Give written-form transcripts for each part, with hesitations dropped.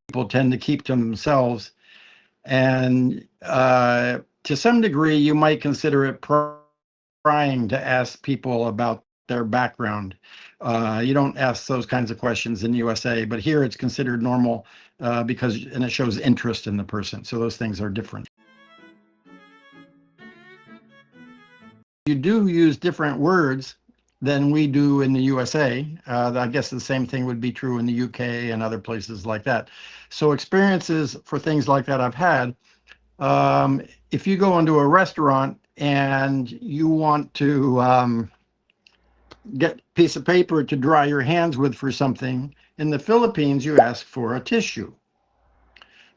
People tend to keep to themselves. And to some degree, you might consider it prying to ask people about their background. You don't ask those kinds of questions in the USA, but here it's considered normal and it shows interest in the person. So those things are different. You do use different words than we do in the USA. I guess the same thing would be true in the UK and other places like that. So experiences for things like that I've had. If you go into a restaurant and you want to get a piece of paper to dry your hands with for something, in the Philippines, you ask for a tissue.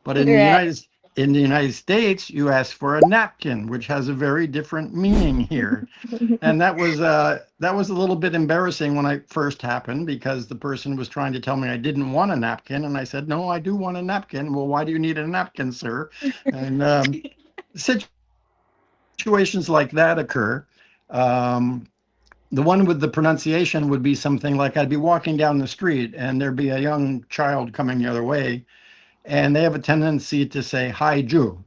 But Right. In the United States, you ask for a napkin, which has a very different meaning here. And that was a little bit embarrassing when it first happened because the person was trying to tell me I didn't want a napkin, and I said, "No, I do want a napkin." "Well, why do you need a napkin, sir?" And situations like that occur. Um, the one with the pronunciation would be something like I'd be walking down the street and there'd be a young child coming the other way, and they have a tendency to say hi Jew,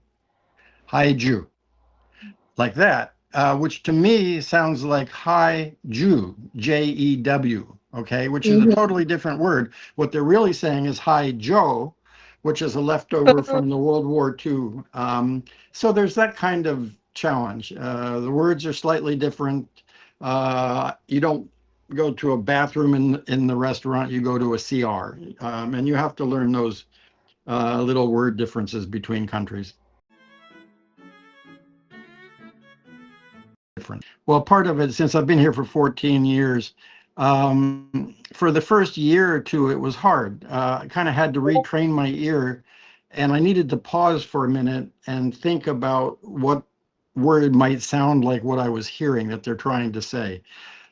like that, which to me sounds like hi Jew, Jew, okay, which is a Mhm. totally different word. What they're really saying is hi Joe, which is a leftover from the World War II. So there's that kind of challenge. The words are slightly different. You don't go to a bathroom in the restaurant, you go to a CR, and you have to learn those little word differences between countries. Different. Well, part of it, since I've been here for 14 years, for the first year or two, it was hard. I kind of had to retrain my ear, and I needed to pause for a minute and think about what word might sound like what I was hearing that they're trying to say.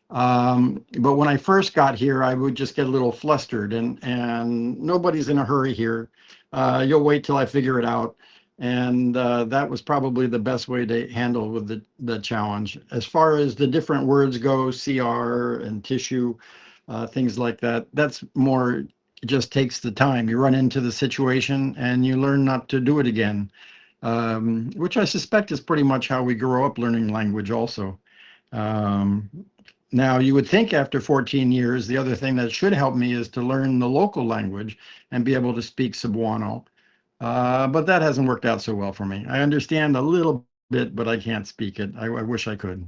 But when I first got here, I would just get a little flustered, and nobody's in a hurry here. You'll wait till I figure it out. And that was probably the best way to handle with the challenge. As far as the different words go, CR and tissue, things like that, that's more, it just takes the time. You run into the situation and you learn not to do it again, which I suspect is pretty much how we grow up learning language also. Um, Now, you would think after 14 years, the other thing that should help me is to learn the local language and be able to speak Cebuano. But that hasn't worked out so well for me. I understand a little bit, but I can't speak it. I wish I could.